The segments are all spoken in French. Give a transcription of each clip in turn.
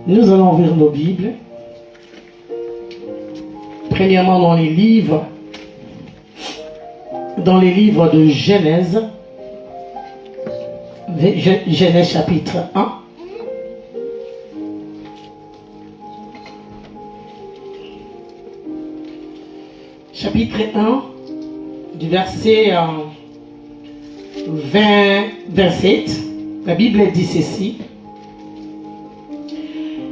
Nous allons ouvrir nos Bibles. Premièrement dans les livres de Genèse. Genèse chapitre 1. Chapitre 1, du verset 27. La Bible dit ceci.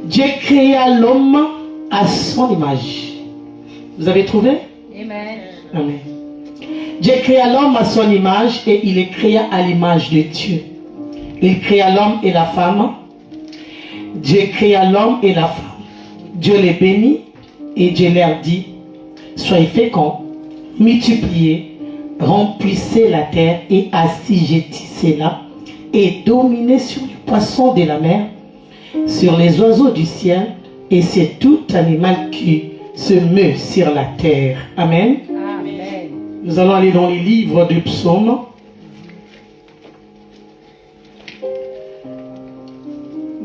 Dieu créa l'homme à son image. Vous avez trouvé? Amen. Amen. Dieu créa l'homme à son image et il les créa à l'image de Dieu. Il créa l'homme et la femme. Dieu créa l'homme et la femme. Dieu les bénit et Dieu leur dit: soyez féconds, multipliez, remplissez la terre et assujettissez-la et dominez sur les poissons de la mer, sur les oiseaux du ciel et sur tout animal qui se meut sur la terre. Amen. Amen. Nous allons aller dans les livres du psaume.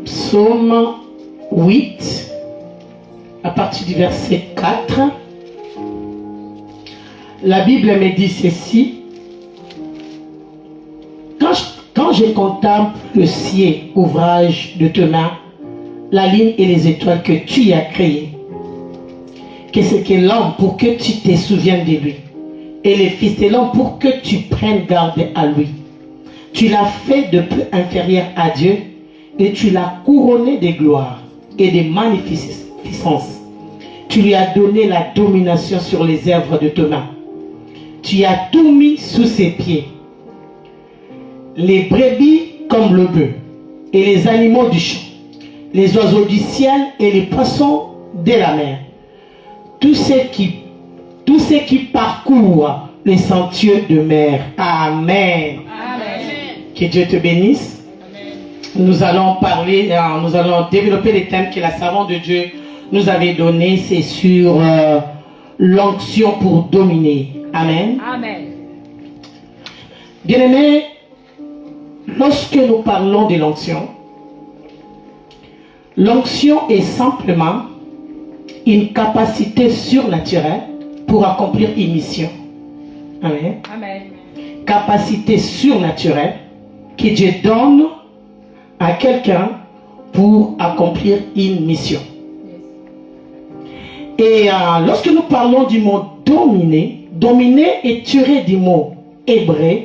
Psaume 8, à partir du verset 4. La Bible me dit ceci. Quand je contemple le ciel, ouvrage de tes mains, la lune et les étoiles que tu as créées, qu'est-ce que l'homme pour que tu te souviennes de lui, et les fils de l'homme pour que tu prennes garde à lui. Tu l'as fait de peu inférieur à Dieu, et tu l'as couronné de gloire et de magnificence. Tu lui as donné la domination sur les œuvres de tes mains. Tu as tout mis sous ses pieds. Les brebis comme le bœuf, et les animaux du champ, les oiseaux du ciel et les poissons de la mer. Tous ceux qui parcourent les sentiers de mer. Amen. Amen. Que Dieu te bénisse. Amen. Nous allons développer les thèmes que la servante de Dieu nous avait donnés. C'est sur l'onction pour dominer. Amen. Amen. Bien-aimés, lorsque nous parlons de l'onction, l'onction est simplement une capacité surnaturelle pour accomplir une mission. Amen. Amen. Capacité surnaturelle que Dieu donne à quelqu'un pour accomplir une mission. Et lorsque nous parlons du mot dominer, dominer est tiré du mot hébreu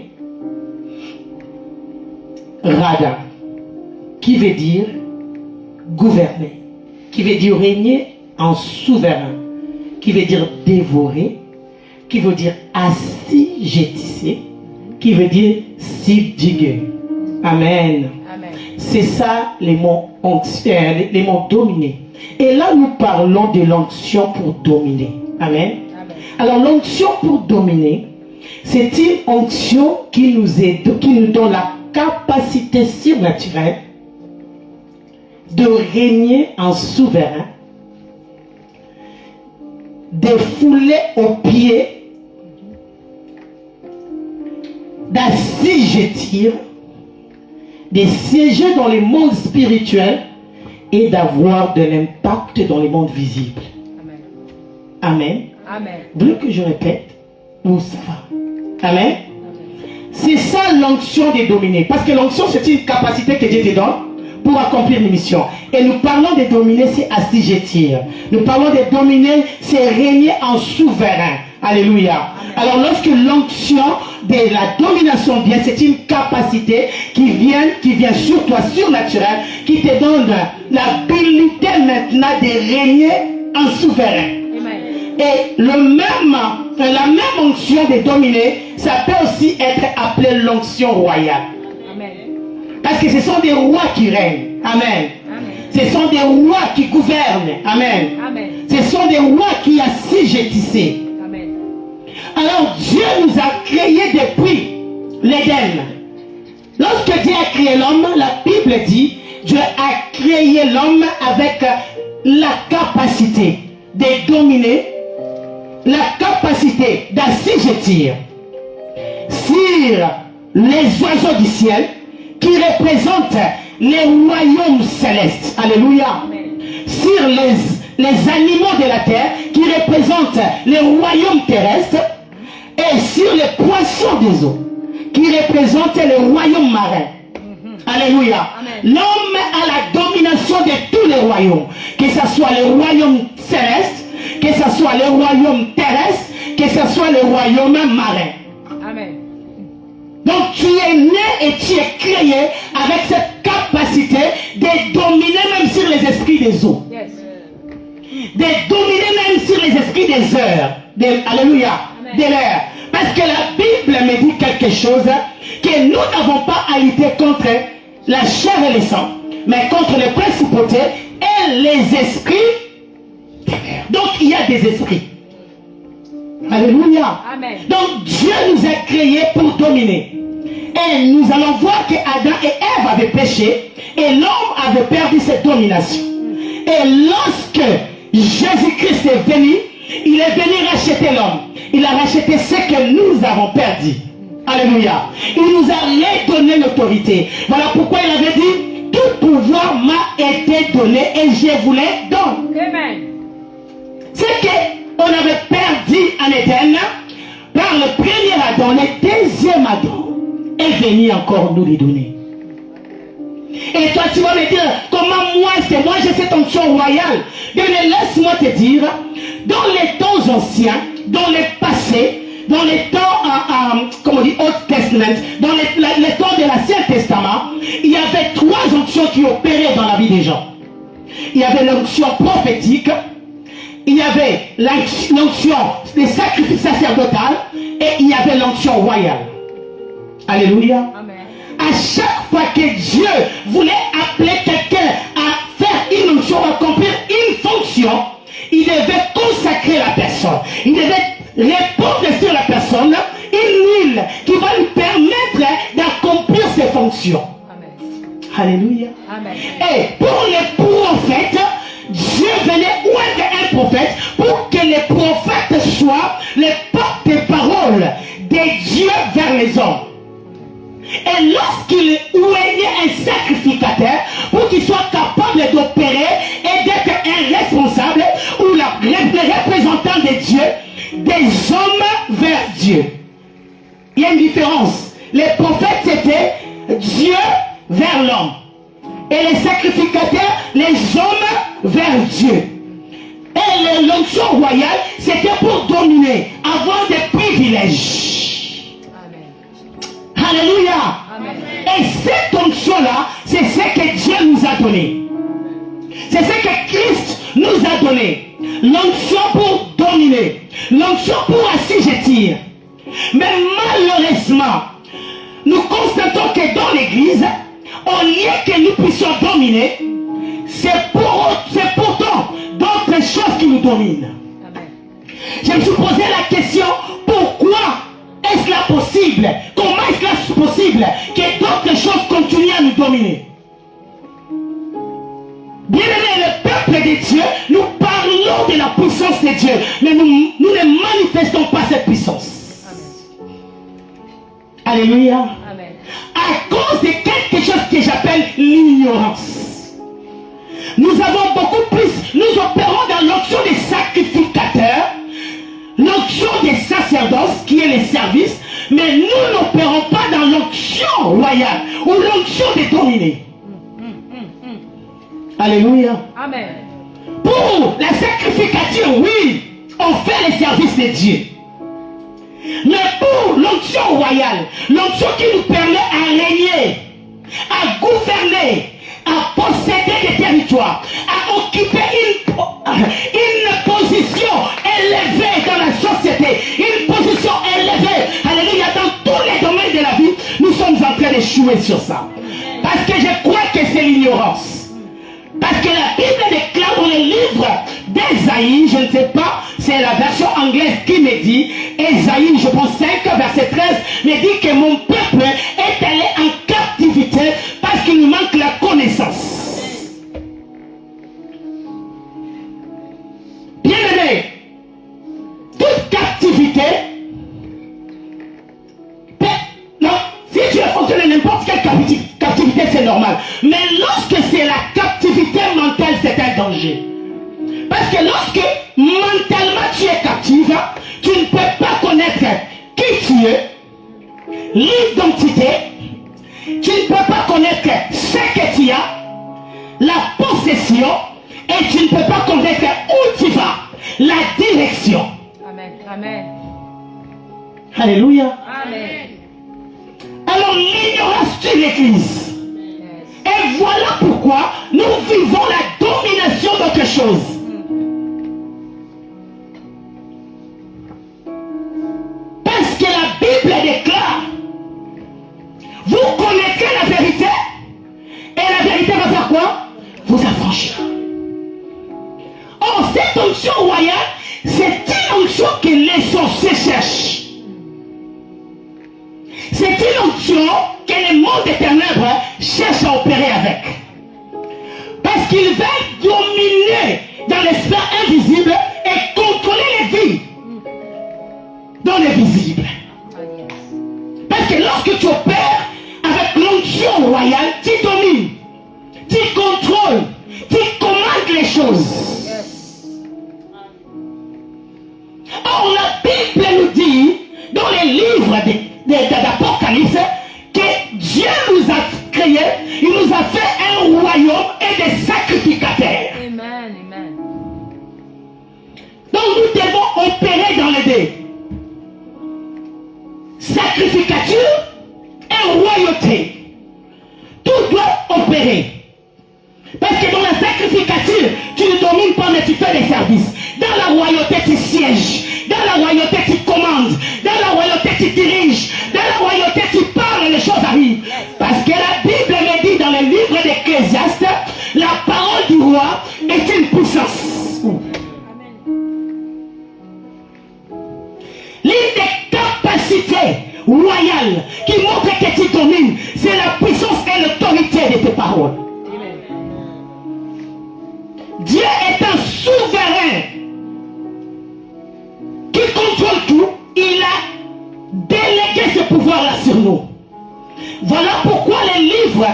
rada, qui veut dire gouverner, qui veut dire régner en souverain, qui veut dire dévorer, qui veut dire assujettisser, qui veut dire subjuguer. Amen. Amen. C'est ça les mots dominer. Et là nous parlons de l'onction pour dominer. Amen. Amen. Alors l'onction pour dominer, c'est une onction qui nous donne la capacité surnaturelle de régner en souverain, de fouler aux pieds, d'assujettir, de siéger dans les mondes spirituels et d'avoir de l'impact dans les mondes visibles. Amen. Amen. Amen. Vous voulez que je répète ou ça va? Amen. C'est ça l'onction de dominer. Parce que l'onction, c'est une capacité que Dieu te donne pour accomplir une mission. Et nous parlons de dominer, c'est assujettir. Nous parlons de dominer, c'est régner en souverain. Alléluia. Alors lorsque l'onction de la domination vient, c'est une capacité qui vient sur toi, surnaturelle, qui te donne l'habilité maintenant de régner en souverain. Amen. Et la même onction de dominer, ça peut aussi être appelé l'onction royale. Amen. Parce que ce sont des rois qui règnent. Amen. Amen. Ce sont des rois qui gouvernent. Amen. Amen. Ce sont des rois qui assujettissent. Amen. Alors Dieu nous a créés depuis l'Éden. Lorsque Dieu a créé l'homme, la Bible dit, Dieu a créé l'homme avec la capacité de dominer, la capacité d'assujettir sur les oiseaux du ciel qui représentent les royaumes célestes. Alléluia. Amen. sur les animaux de la terre qui représentent les royaumes terrestres et sur les poissons des eaux qui représentent les royaumes marins. Alléluia. L'homme a la domination de tous les royaumes, que ce soit les royaumes célestes, que ce soit les royaumes terrestres, que ce soit les royaumes marins. Amen. Donc tu es né et tu es créé avec cette capacité de dominer même sur les esprits des eaux. Yes. De dominer même sur les esprits des heures. Alléluia. Amen. De l'air. Parce que la Bible me dit quelque chose, que nous n'avons pas à lutter contre la chair et le sang, mais contre les principautés et les esprits. Donc il y a des esprits. Alléluia. Amen. Donc Dieu nous a créés pour dominer. Et nous allons voir que Adam et Ève avaient péché et l'homme avait perdu cette domination. Et lorsque Jésus-Christ est venu, il est venu racheter l'homme. Il a racheté ce que nous avons perdu. Alléluia. Il nous a redonné l'autorité. Voilà pourquoi il avait dit, tout pouvoir m'a été donné et je vous l'ai donné. Amen. C'est qu'on avait perdu en Éden par le premier Adam, le deuxième Adam est venu encore nous les donner. Et toi tu vas me dire, comment moi j'ai cette onction royale. Bien, laisse-moi te dire, dans les temps anciens, dans le passé, dans les temps, comme on dit, Old Testament, dans les temps de l'Ancien Testament, il y avait trois onctions qui opéraient dans la vie des gens. Il y avait l'onction prophétique, il y avait l'onction des sacrifices sacerdotales et il y avait l'onction royale. Alléluia. Amen. À chaque fois que Dieu voulait appeler quelqu'un à faire une onction, à accomplir une fonction, il devait consacrer la personne. Il devait répondre sur la personne une huile qui va lui permettre d'accomplir ses fonctions. Amen. Alléluia. Amen. Et pour les prophètes, Dieu venait oindre un prophète pour que les prophètes soient les porte-paroles de Dieu vers les hommes. Et lorsqu'il oignait un sacrificateur pour qu'il soit capable d'opérer et d'être un responsable ou le représentant de Dieu, des hommes vers Dieu. Il y a une différence. Les prophètes c'était Dieu vers l'homme. Et les sacrificateurs, les hommes vers Dieu. Et l'onction royale, c'était pour dominer, avoir des privilèges. Amen. Alléluia. Amen. Et cette onction-là, c'est ce que Dieu nous a donné. C'est ce que Christ nous a donné. L'onction pour dominer. L'onction pour assujettir. Mais malheureusement, nous constatons que dans l'église, au lieu que nous puissions dominer, c'est pourtant d'autres choses qui nous dominent. Amen. Je me suis posé la question, pourquoi est-ce là possible? Comment est-ce là possible que d'autres choses continuent à nous dominer? Bien aimé, le peuple de Dieu, nous parlons de la puissance de Dieu, mais nous ne manifestons pas cette puissance. Amen. Alléluia. Amen. À cause de quelque chose que j'appelle l'ignorance. Nous avons beaucoup plus, nous opérons dans l'onction des sacrificateurs, l'onction des sacerdoces qui est le service, mais nous n'opérons pas dans l'onction royale ou l'onction des dominés. Alléluia. Amen. Pour la sacrificature, oui, on fait le service de Dieu. Mais pour l'onction royale, l'onction qui nous permet à régner, à gouverner, à posséder des territoires, à occuper une position élevée dans la société, une position élevée, alléluia, dans tous les domaines de la vie, nous sommes en train d'échouer sur ça. Parce que je crois que c'est l'ignorance. Parce que la Bible déclare dans le livre d'Ésaïe, je ne sais pas, c'est la version anglaise qui me dit, Ésaïe, je pense 5, verset 13, me dit que mon peuple est allé en captivité parce qu'il nous manque la connaissance. Bien aimé, toute captivité, non, si tu as fonctionné n'importe quelle captivité, c'est normal. Mais lorsque c'est la captivité mentale, c'est un danger. Parce que lorsque mentalement tu es captive, tu ne peux pas connaître qui tu es, l'identité, tu ne peux pas connaître ce que tu as, la possession, et tu ne peux pas connaître où tu vas, la direction. Amen. Amen. Alléluia. Amen. Alors l'ignorance tue l'Église. Et voilà pourquoi nous vivons la domination d'autre chose. Parce que la Bible déclare, vous connaîtrez la vérité, et la vérité va faire quoi? Vous affranchir. Or, cette onction royale, c'est une onction que les sorciers cherchent. C'est une onction que le monde des ténèbres cherche à opérer avec. Parce qu'il va dominer dans les sphères invisibles et contrôler les vies dans les visibles. Parce que lorsque tu opères avec l'onction royale, tu domines, tu contrôles, tu commandes les choses. Or, la Bible nous dit, dans les livres d'Apocalypse, que Dieu nous a créés, il nous a fait un royaume et des sacrificateurs. Amen. Amen. Donc nous devons opérer dans les deux. Sacrificature et royauté. Tout doit opérer. Parce que dans la sacrificature, tu ne domines pas, mais tu fais des services. Dans la royauté, tu sièges. Dans la royauté, tu commandes. Dans la royauté, tu diriges. Dans la royauté, tu parles et les choses arrivent. Parce que la Bible me dit dans le livre d'Ecclésiaste, la parole du roi est une puissance. L'une des capacités royales qui montre que tu domines, c'est la puissance et l'autorité de tes paroles. Dieu est un souverain qui contrôle tout. Il a délégué ce pouvoir-là sur nous. Voilà pourquoi le livre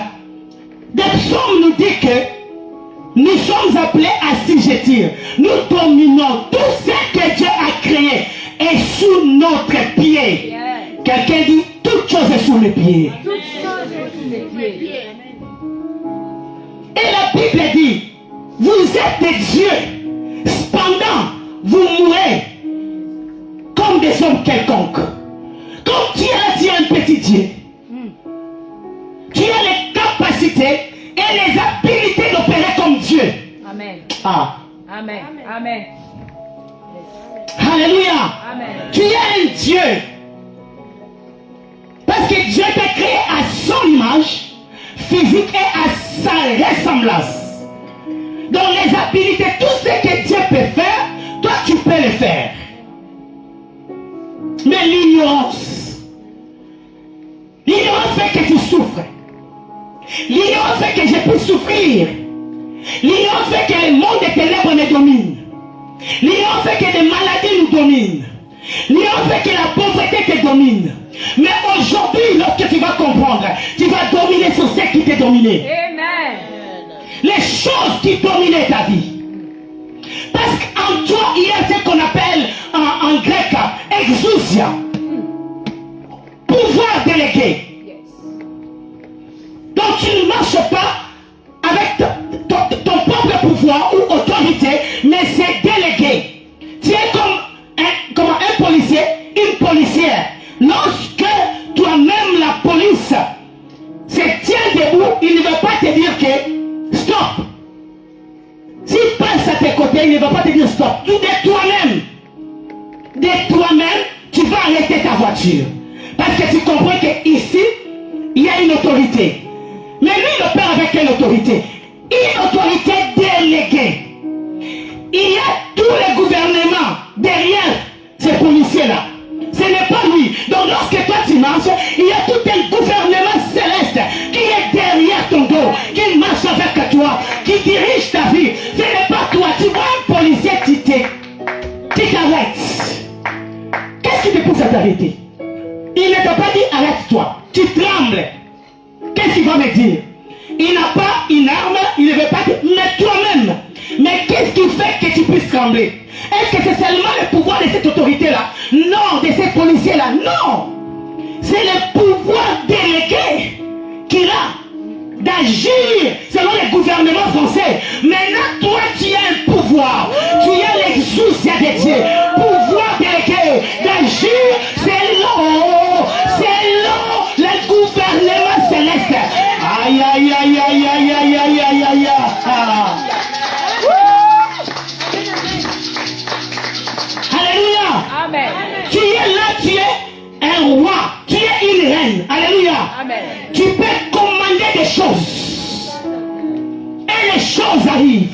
des psaumes nous dit que nous sommes appelés à assujettir. Nous dominons tout ce que Dieu a créé est sous notre pied. Quelqu'un dit, toute chose est sous mes pieds. Et la Bible dit, vous êtes des dieux, cependant vous mourrez comme des hommes quelconques. Comme tu es un petit Dieu, tu as les capacités et les habilités d'opérer comme Dieu. Amen. Ah. Amen. Amen. Alléluia. Amen. Tu es un Dieu. Parce que Dieu t'a créé à son image physique et à sa ressemblance. Dans les habilités, tout ce que Dieu peut faire, toi tu peux le faire. Mais l'ignorance fait que tu souffres. L'ignorance fait que je peux souffrir. L'ignorance fait que le monde des ténèbres me domine. L'ignorance fait que des maladies nous dominent. L'ignorance fait que la pauvreté te domine. Mais aujourd'hui, lorsque tu vas comprendre, tu vas dominer sur ce qui t'est dominé. Amen. Les choses qui dominaient ta vie. Parce qu'en toi, il y a ce qu'on appelle en grec exousia. Pouvoir délégué. Donc tu ne marches pas avec ton propre pouvoir ou autorité, mais c'est délégué. Tu es comme un policier, une policière. Lorsque toi-même la police se tient debout, il ne va pas te dire que stop. S'il passe à tes côtés, il ne va pas te dire stop. De toi-même, tu vas arrêter ta voiture. Parce que tu comprends qu'ici, il y a une autorité. Mais lui, il opère avec quelle autorité? Une autorité déléguée. Il y a tous les gouvernements derrière ces policiers-là. Ce n'est pas lui. Donc lorsque toi tu marches, il y a tout un gouvernement céleste qui est derrière ton dos, qui marche avec toi, qui dirige ta vie. Ce n'est pas toi. Tu vois un policier, tu t'arrêtes. Qu'est-ce qui te pousse à t'arrêter? Il ne t'a pas dit arrête-toi. Tu trembles. Qu'est-ce qu'il va me dire? Il n'a pas une arme, il ne veut pas dire, mais toi-même. Mais trembler. Est-ce que c'est seulement le pouvoir de cette autorité-là? Non, de ces policiers-là. Non. C'est le pouvoir délégué qu'il a d'agir selon le gouvernement français. Maintenant, toi, tu as un pouvoir. Tu as l'exousia de Dieu. Pouvoir délégué d'agir selon le gouvernement céleste. Aïe, aïe, aïe, aïe, aïe, aïe, aïe, aïe, aïe, aïe. Alléluia. Amen. Tu es là, tu es un roi. Tu es une reine. Alléluia. Amen. Tu peux commander des choses. Et les choses arrivent.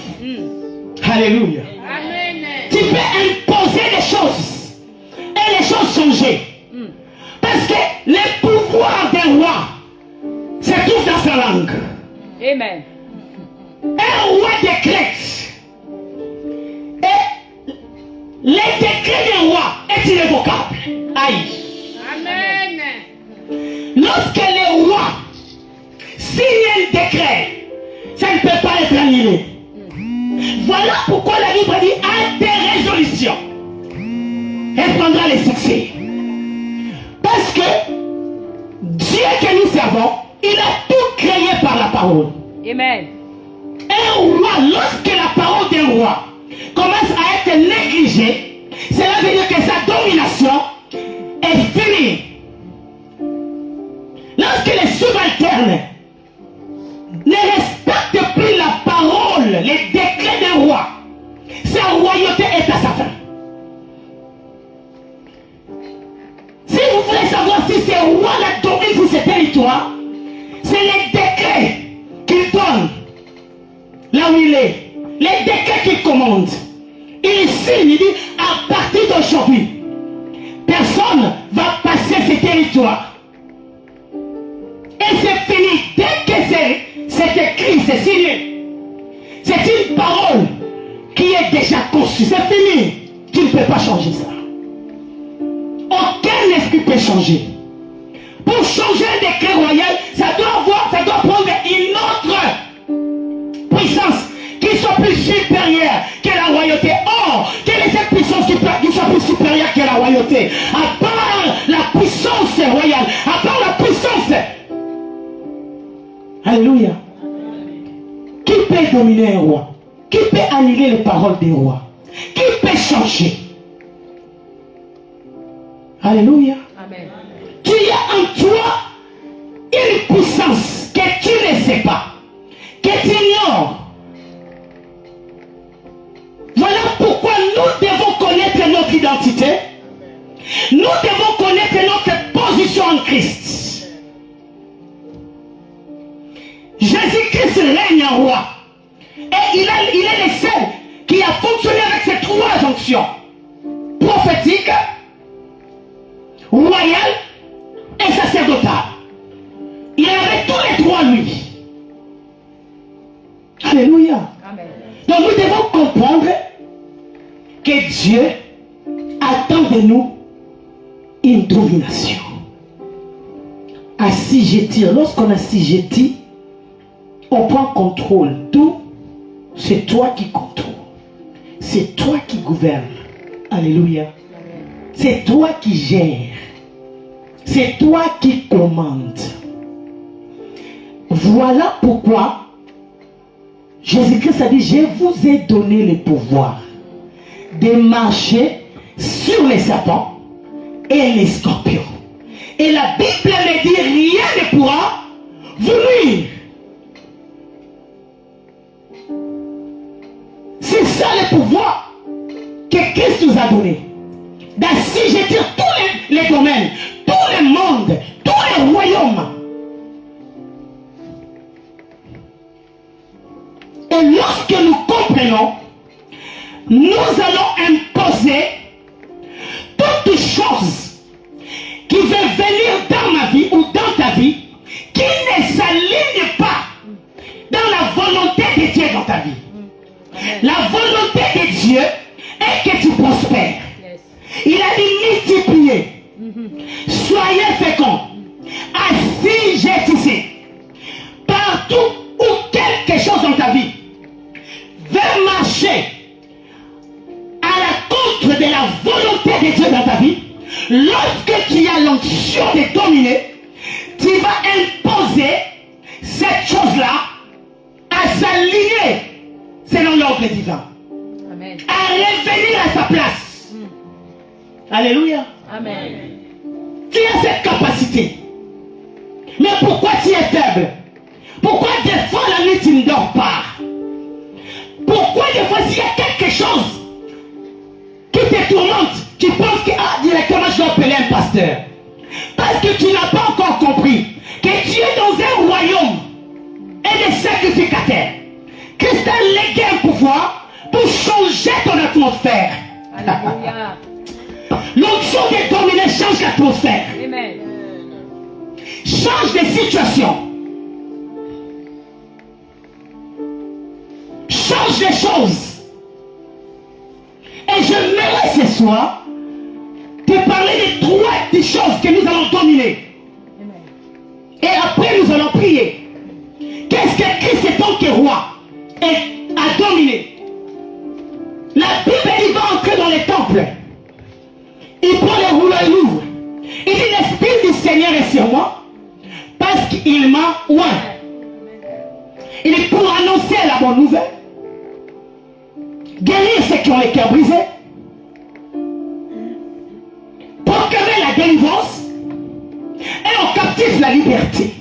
Alléluia. Amen. Tu peux imposer des choses. Et les choses changer. Parce que le pouvoir des rois se trouve dans sa langue. Amen. Un roi décrète. Et le décret des rois est irrévocable. Aïe. Amen. Lorsque le roi signe un décret, ça ne peut pas être annulé. Voilà pourquoi la Bible dit à des résolutions. Elle prendra le succès. Parce que Dieu que nous servons, il a tout créé par la parole. Amen. Un roi, lorsque la parole d'un roi commence à être négligée, cela veut dire que sa domination est finie. Lorsque les subalternes ne respectent plus la parole, les décrets d'un roi, sa royauté est à sa fin. Si vous voulez savoir si ce roi-là domine sur ce territoire, c'est les décrets qu'il donne là où il est. Les décrets qu'il commande. Il signe, il dit à partir d'aujourd'hui, personne ne va passer ce territoire. Et c'est fini. Dès que c'est écrit, c'est signé. C'est une parole qui est déjà conçue. C'est fini. Tu ne peux pas changer ça. Aucun esprit peut changer. Pour changer un décret royal, ça doit prendre une autre puissance qui soit plus supérieure que la royauté. Or, quelle est cette puissance qui soit plus supérieure que la royauté? À part la puissance royale, à part la puissance. Alléluia. Qui peut dominer un roi? Qui peut annuler les paroles des rois? Qui peut changer? Alléluia. Amen. Tu as en toi une puissance que tu ne sais pas, que tu ignores. Voilà pourquoi nous devons connaître notre identité. Nous devons connaître notre position en Christ. Jésus-Christ règne en roi. Et il est le seul qui a fonctionné avec ces trois fonctions. Prophétique, royale et sacerdotale. Il avait tous les trois, lui. Alléluia. Amen. Donc nous devons comprendre que Dieu attend de nous une domination. Assujettir. Lorsqu'on assujettit, on prend contrôle. Tout, c'est toi qui contrôle. C'est toi qui gouverne. Alléluia. C'est toi qui gères. C'est toi qui commandes. Voilà pourquoi Jésus-Christ a dit, je vous ai donné le pouvoir de marcher sur les serpents et les scorpions. Et la Bible me dit, rien ne pourra vous nuire. C'est ça le pouvoir que Christ nous a donné. D'assujettir tous les domaines, tous les mondes, tous les royaumes. Et lorsque nous comprenons, nous allons imposer toutes choses qui veulent venir dans ma vie ou dans ta vie, qui ne s'alignent pas dans la volonté de Dieu dans ta vie. La volonté de Dieu est que tu prospères. Il a dit multipliez, soyez féconds, assujettissez. Partout où quelque chose dans ta vie veut marcher la volonté de Dieu dans ta vie, lorsque tu as l'onction de dominer, tu vas imposer cette chose-là à s'aligner selon l'ordre divin. Amen. À revenir à sa place. Alléluia. Amen. Tu as cette capacité. Mais pourquoi tu es faible? Pourquoi des fois la nuit tu ne dors pas? Pourquoi des fois s'il y a quelque chose qui te tourmente, tu penses que directement je dois appeler un pasteur? Parce que tu n'as pas encore compris que tu es dans un royaume et des sacrificateurs. Christ a légué un pouvoir pour changer ton atmosphère. Alléluia. L'onction de dominer change l'atmosphère. Amen. Change de situation. Change les choses. Et je m'aimerais ce soir te parler de 3 des choses que nous allons dominer. Amen. Et après nous allons prier. Qu'est-ce que Christ est tant que roi et a dominé? La Bible, il va entrer dans les temples. Il prend les rouleaux et l'ouvre. Il dit l'Esprit du Seigneur est sur moi parce qu'il m'a oint. Il est pour annoncer la bonne nouvelle, guérir ceux qui ont les cœurs brisés, proclamer la délivrance et aux captifs la liberté.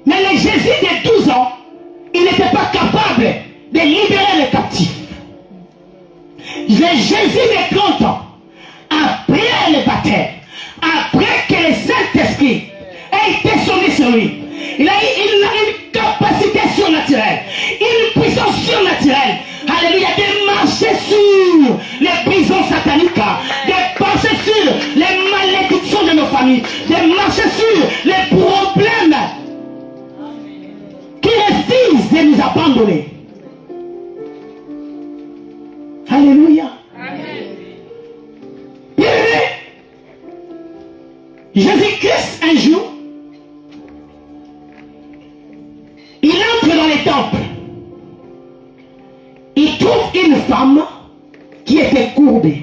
Mais le Jésus de 12 ans, il n'était pas capable de libérer les captifs. Le Jésus de 30 ans, après le baptême, après que le Saint-Esprit ait été sonné sur lui, il a une capacité surnaturelle, une puissance surnaturelle, alléluia, de marcher sur les prisons sataniques, de marcher sur les malédictions de nos familles, de marcher sur les problèmes qui refusent de nous abandonner. Alléluia. Bien-aimé, Jésus-Christ un jour, il entre dans les temples. Il trouve une femme qui était courbée.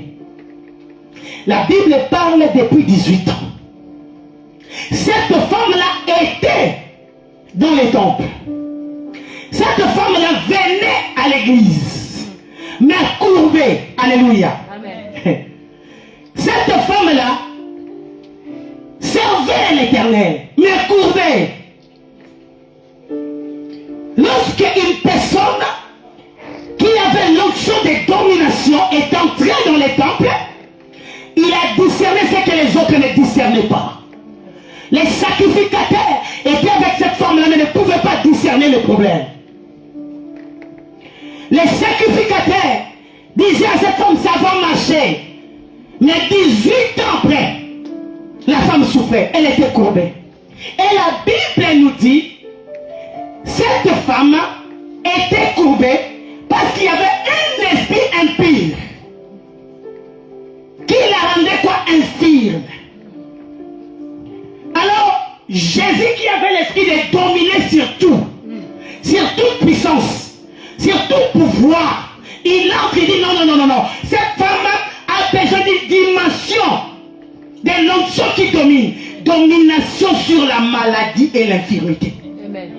La Bible parle depuis 18 ans. Cette femme-là était dans les temples. Cette femme-là venait à l'église, mais courbée. Alléluia. Amen. Cette femme-là servait l'Éternel, mais courbée. Lorsque une personne qui avait l'onction de domination est entrée dans les temples, il a discerné ce que les autres ne discernaient pas. Les sacrificateurs étaient avec cette femme-là, mais ne pouvaient pas discerner le problème. Les sacrificateurs disaient à cette femme, ça va marcher. Mais 18 ans après, la femme souffrait, elle était courbée. Et la Bible nous dit, cette femme était courbée parce qu'il y avait un esprit impur qui la rendait quoi? Infirme. Alors, Jésus qui avait l'esprit de dominer sur tout, sur toute puissance, sur tout pouvoir, il entre et dit non. Cette femme a besoin d'une dimension de l'onction qui domine. Domination sur la maladie et l'infirmité. Amen.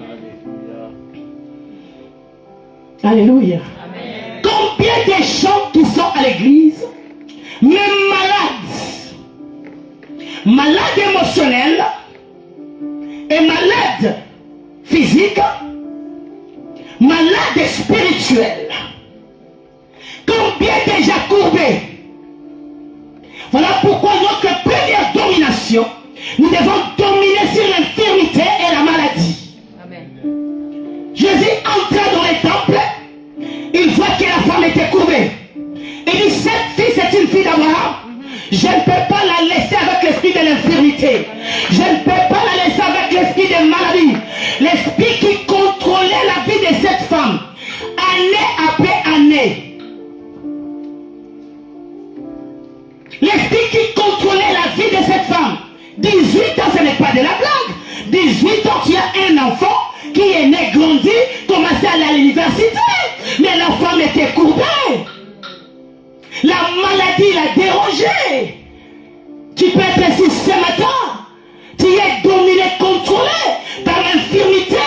Alléluia. Amen. Combien de gens qui sont à l'église, mais malades émotionnels et malades physiques, malades spirituels. Combien déjà courbés. Voilà pourquoi notre première domination, nous devons dominer sur l'infirmité et la maladie. Amen. Jésus entra dans les temples, il voit que la femme était courbée. Il dit, cette fille c'est une fille d'Abraham. Je ne peux pas la laisser avec l'esprit de l'infirmité. Je ne peux pas la laisser avec l'esprit de maladie. L'esprit qui contrôlait la vie de cette femme, année après année. L'esprit qui contrôlait la vie de cette femme. 18 ans, ce n'est pas de la blague. 18 ans, tu as un enfant qui est né, grandi, commencé à aller à l'université. Mais la femme était courbée. La maladie l'a dérangé. Tu peux être ici ce matin. Tu es dominé, contrôlé par l'infirmité.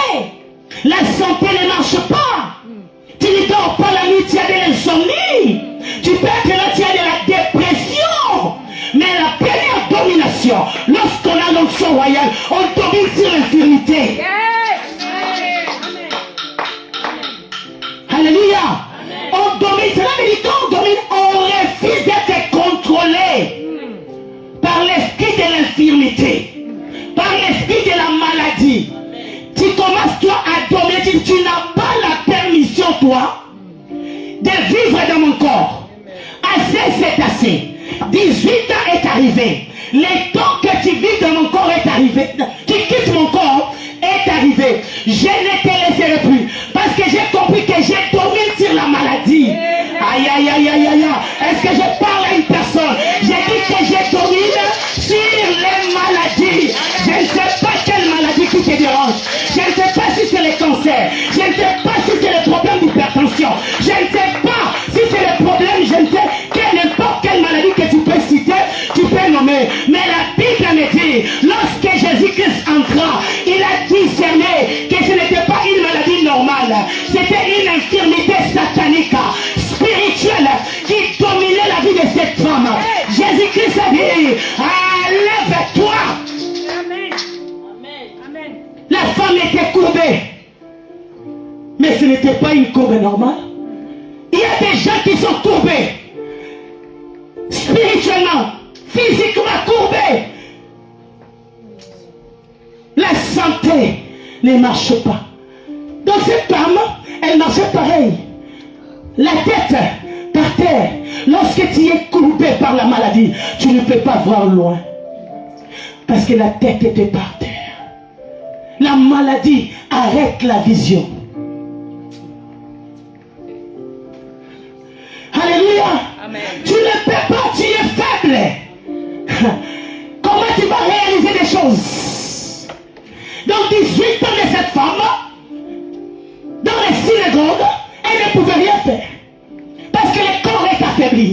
La santé ne marche pas. Tu ne dors pas la nuit, tu as de l'insomnie. Tu peux être là, tu as de la dépression. Mais la première domination, lorsqu'on a l'onction royale, on domine sur l'infirmité. Alléluia. On domine, cela veut dire qu'on domine, on refuse d'être contrôlé par l'esprit de l'infirmité, par l'esprit de la maladie. Tu commences toi à dominer, tu n'as pas la permission toi de vivre dans mon corps. Assez c'est assez. 18 ans est arrivé. Le temps que tu vis dans mon corps est arrivé. Tu quittes mon corps est arrivé. Je ne te laisserai plus. Parce que j'ai compris que je domine sur la maladie. Aïe, aïe, aïe, aïe, aïe. Est-ce que je parle à une personne? J'ai dit que je domine sur les maladies. Je ne sais pas quelle maladie qui te dérange. Je ne sais pas si c'est le cancer. Je ne sais pas si c'est le problème d'hypertension. Je ne sais pas si c'est le problème, je ne sais n'importe quelle maladie que tu peux citer, tu peux nommer. Mais la Bible me dit, lorsque Jésus-Christ entra, il a discerné que ce n'était pas une maladie normale. C'était une infirmité satanique, spirituelle, qui dominait la vie de cette femme. Jésus-Christ a dit, lève-toi. Amen. Amen. La femme était courbée. Mais ce n'était pas une courbe normale. Il y a des gens qui sont courbés. Spirituellement, physiquement courbés. La santé ne marche pas. Donc cette femme, elle marchait pareil. La tête par terre. Lorsque tu es courbé par la maladie, tu ne peux pas voir loin. Parce que la tête était par terre. La maladie arrête la vision. Alléluia. Amen. Tu ne peux pas, tu es faible. Comment tu vas réaliser des choses? Donc 18 ans de cette femme, dans les synagogues, elle ne pouvait rien faire. Parce que le corps est affaibli.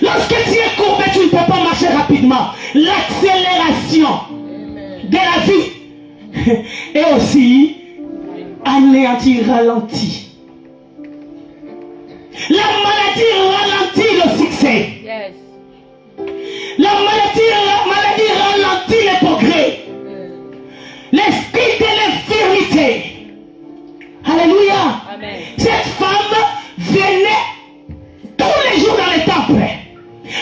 Lorsque tu es courbé, tu ne peux pas marcher rapidement. L'accélération de la vie est aussi anéantie, ralentie. La maladie ralentit le succès. Yes. La maladie ralentit le progrès. L'esprit de l'infirmité. Alléluia. Amen. Cette femme venait tous les jours dans le temple.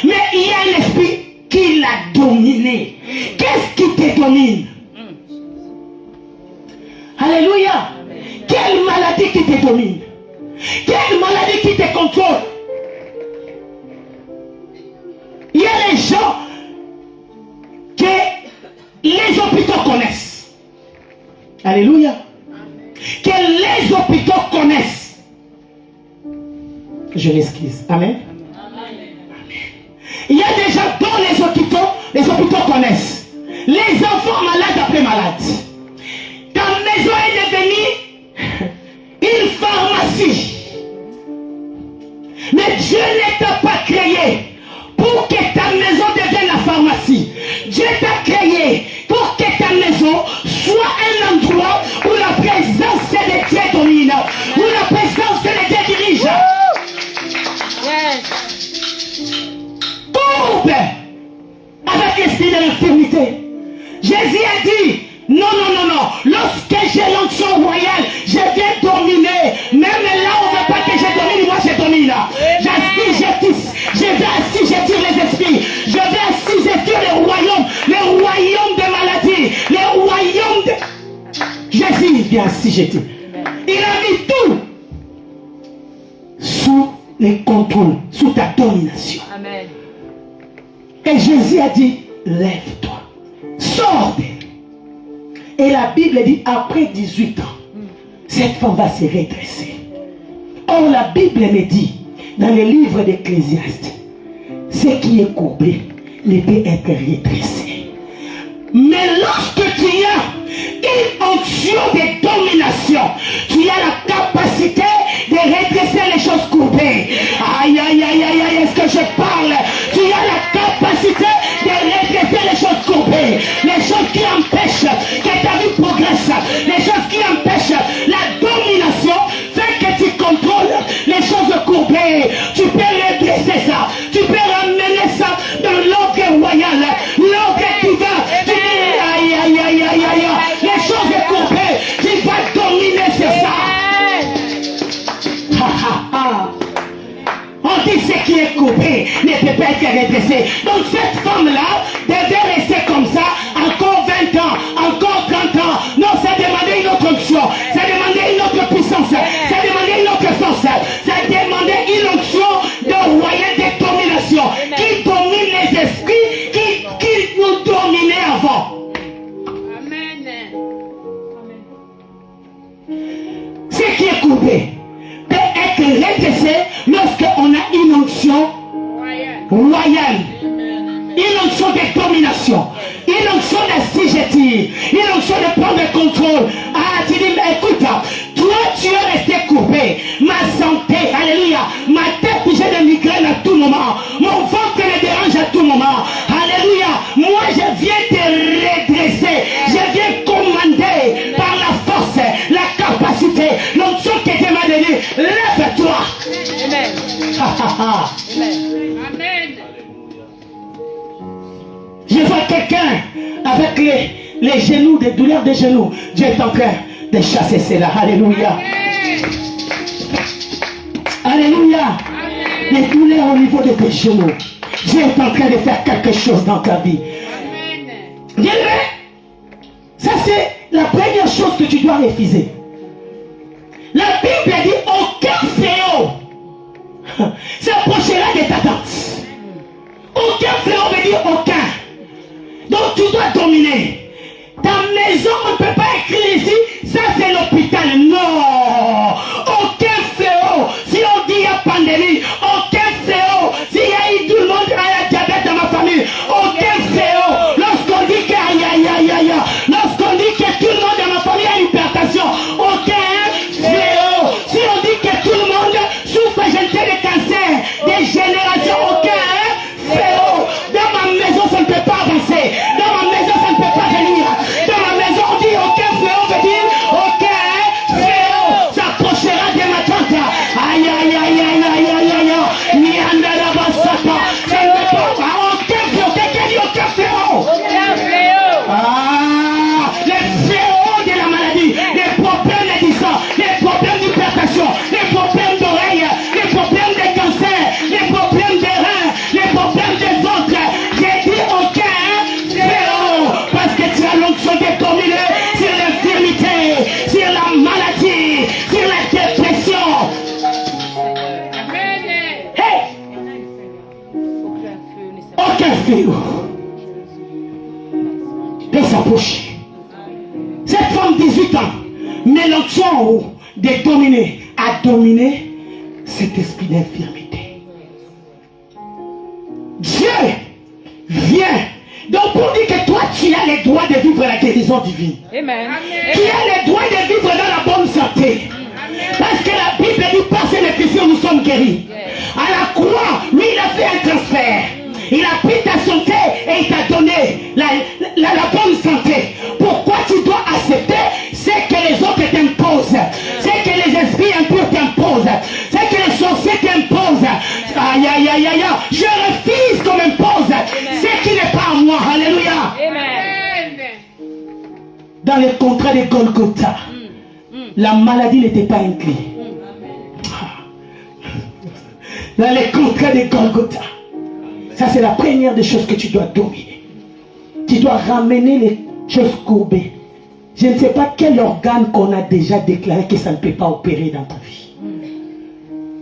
Mais il y a un esprit qui l'a dominé. Qu'est-ce qui te domine? Alléluia. Quelle maladie qui te domine? Quelle maladie qui te contrôle? Il y a les gens que les hôpitaux connaissent. Alléluia. Que les hôpitaux connaissent. Je m'excuse. Amen. Il y a des gens dont les hôpitaux connaissent. Les enfants malades appelés malades. Ta maison est devenue une pharmacie. Mais Dieu ne t'a pas créé pour que ta maison devienne la pharmacie. Dieu t'a créé pour que ta maison soit un endroit où la présence de Dieu domine, où la présence de Dieu dirige. Yes. Courbe avec l'esprit de l'infirmité. Jésus a dit, non, non, non, non. Lorsque j'ai l'onction royale, je viens dominer. Même là, on ne veut pas que je domine, moi je domine. J'assise, je tisse. Je vais assis, je tire les esprits. Je vais assis, je tire les royaumes de maladie, les royaumes de... Jésus vient assis, je tire. Il a mis tout sous les contrôles, sous ta domination. Amen. Et Jésus a dit, lève-toi, sors d'elle. Et la Bible dit, après 18 ans, cette femme va se redresser. Or, la Bible me dit, dans le livre d'Ecclésiaste, ce qui est courbé ne peut être redressé. Mais lorsque tu as une onction de domination, tu as la capacité de redresser les choses courbées. Aïe, aïe, aïe, qui est courbé ne peut pas être redressé. Donc cette femme-là devait rester comme ça encore 20 ans, encore 30 ans. Non, ça demandait une autre onction, ça demandait une autre puissance, ça demandait une autre force, ça demandait une onction de royaume de domination qui domine les esprits qui nous dominaient avant. Ce qui est courbé peut être redressé lorsqu'on a une onction royale, une onction de domination, une onction d'assujettir, une onction de prendre le contrôle. Ah, tu dis, mais écoute, toi tu es resté courbé, ma santé, alléluia, ma tête, j'ai des migraines à tout moment, mon ventre me dérange à tout moment, alléluia, moi je viens te redresser, je viens commander par la force, la capacité, l'onction que Dieu m'a donnée, lève-toi. Amen. Amen. Je vois quelqu'un avec les genoux, des douleurs des genoux. Dieu est en train de chasser cela. Alléluia. Alléluia. Les douleurs au niveau de tes genoux. Dieu est en train de faire quelque chose dans ta vie. Bien, ça c'est la première chose que tu dois refuser. La Bible dit aucun fléau s'approchera de ta tente. Aucun fléau veut dire aucun. Donc tu dois dominer. Ta maison, on ne peut pas écrire ici, ça c'est l'hôpital. Non. Aucun fléau. Si on dit il y a pandémie, aucun fléau. S'il y a eu tout le monde a un diabète dans ma famille, aucun fléau. Lorsqu'on dit que lorsqu'on dit que tout le monde dans ma famille a une hypertension, aucun fléau. Si on dit que tout le monde souffre, je ne sais, de cancer, des générations, aucun fléau. Dans ma maison, ça ne peut pas avancer. Dans ma maison, ça ne peut pas venir. Dans ma maison, on dit aucun fléau veut dire aucun fléau s'approchera de ma tante. Aïe, aïe, aïe, aïe, aïe, aïe, aïe, Nianda Basata. Ça ne peut pas. Aucun fléau. Quelqu'un dit aucun fléau. Aucun fléau. Ah, les fléaux de la maladie, les problèmes du sang, les problèmes d'hypertension, les problèmes d'oreille, les problèmes de cancer, les problèmes des reins, les problèmes des ventres. J'ai dit aucun fléau parce que tu as l'onction de dominer sur l'infirmité, sur la maladie, sur la dépression. Hey! Aucun fléau de s'approcher. Cette femme 18 ans, mais l'onction de dominer a dominé cet esprit d'infirmité. Dieu vient. Donc pour dire que toi tu as le droit de vivre la guérison divine. Amen. Tu as le droit de vivre dans la bonne santé. Parce que la Bible dit par ses médecins nous sommes guéris. À la croix, lui il a fait un transfert. Il a pris ta santé et il t'a donné la bonne santé. Pourquoi tu dois accepter ce que les autres t'imposent, ce que les esprits impurs t'imposent, ce que les sorciers t'imposent? Aïe, aïe, aïe, aïe, je refuse qu'on m'impose ce qui n'est pas à moi. Alléluia. Amen. Dans les contrats de Golgotha, la maladie n'était pas inclue. Dans les contrats de Golgotha, ça c'est la première des choses que tu dois dominer. Tu dois ramener les choses courbées. Je ne sais pas quel organe qu'on a déjà déclaré que ça ne peut pas opérer dans ta vie.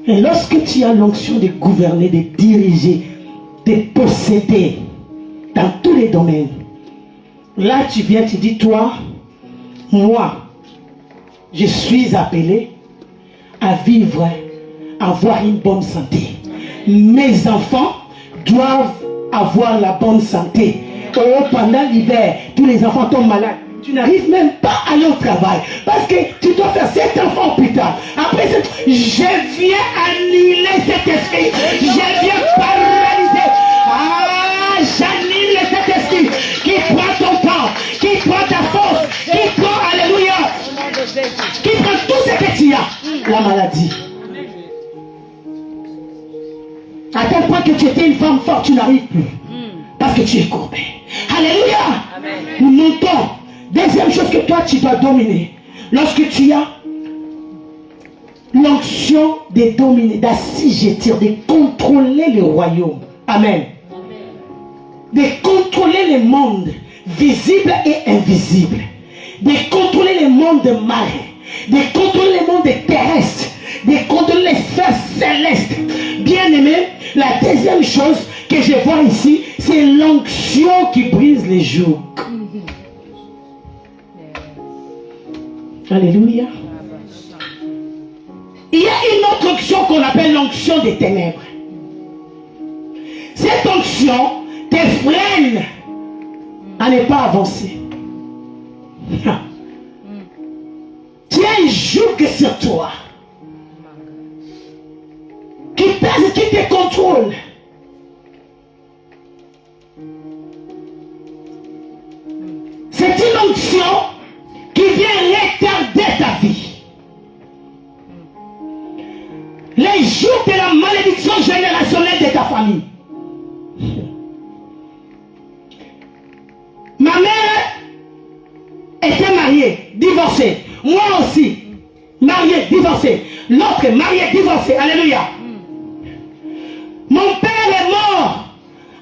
Et lorsque tu as l'onction de gouverner, de diriger, de posséder dans tous les domaines, là tu viens, tu dis, toi, moi, je suis appelé à vivre, à avoir une bonne santé. Mes enfants doivent avoir la bonne santé. Oh, pendant l'hiver, tous les enfants tombent malades. Tu n'arrives même pas à aller au travail. Parce que tu dois faire 7 enfants plus tard. Après, je viens annuler cet esprit. Je viens paralyser. Ah, j'annule cet esprit qui prend ton temps, qui prend ta force, qui prend, alléluia, qui prend tout ce que tu as. La maladie. À tel point que tu étais une femme forte, tu n'arrives plus. Parce que tu es courbé. Alléluia. Nous montons. Deuxième chose que toi tu dois dominer. Lorsque tu as l'onction l'onction de dominer, d'assujettir, de contrôler le royaume. Amen. De contrôler le monde visible et invisible. De contrôler le monde marin. De contrôler le monde terrestre. De contrôler les sphères célestes. Bien aimé, la deuxième chose que je vois ici, c'est l'onction qui brise les jougs. Alléluia. Il y a une autre onction qu'on appelle l'onction des ténèbres. Cette onction te freine à ne pas avancer. Tu as un joug sur toi qui pèse, qui te contrôle. C'est une onction qui vient retarder ta vie. Les jours de la malédiction générationnelle de ta famille. Ma mère était mariée, divorcée. Moi aussi, marié, divorcé. L'autre marié, divorcé. Alléluia. Mon père est mort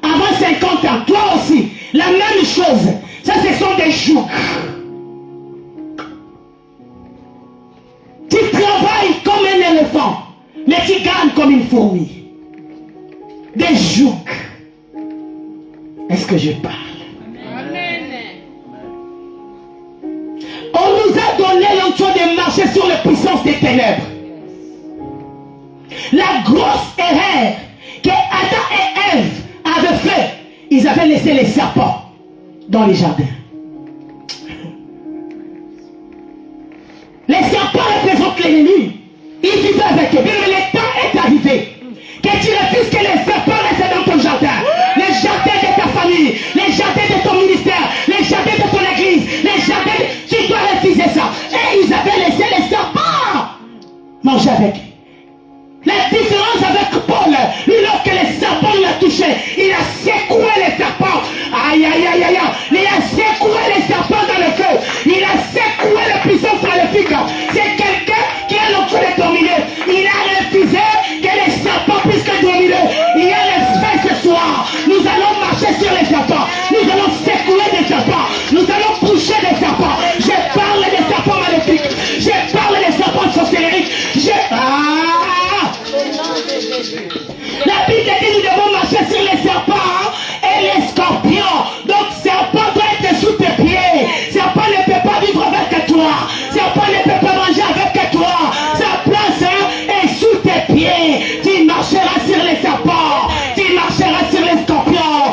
avant 50 ans. Toi aussi, la même chose. Ça, ce sont des jougs. Tu travailles comme un éléphant, mais tu gagnes comme une fourmi. Des jougs. Est-ce que je parle? Amen. On nous a donné l'onction de marcher sur les puissances des ténèbres. La grosse erreur que Adam et Ève avaient fait, ils avaient laissé les serpents dans les jardins. Les serpents représentent l'ennemi. Ils vivaient avec eux. Mais le temps est arrivé que tu refuses que les serpents restent dans ton jardin. Les jardins de ta famille, les jardins de ton ministère, les jardins de ton église, les jardins de... Tu dois refuser ça. Et ils avaient laissé les serpents manger avec. La différence avec Paul, lui, lorsque les serpents l'ont touché, il a secoué les serpents. Aïe, aïe, aïe, aïe, aïe. Il a secoué les serpents dans le feu. Il a secoué les puissances maléfiques. C'est quelqu'un qui a l'option de dominer. Il a refusé que les serpents puissent dominer. Il y a les faits ce soir. Nous allons marcher sur les serpents. Nous allons secouer des serpents. Nous allons toucher des serpents. Je parle des serpents maléfiques. Je parle des serpents sorcelleries. La Bible dit que nous devons marcher sur les serpents et les scorpions. Donc serpent doit être sous tes pieds. Serpent ne peut pas vivre avec toi. Serpent ne peut pas manger avec toi. Sa place est sous tes pieds. Tu marcheras sur les serpents. Tu marcheras sur les scorpions.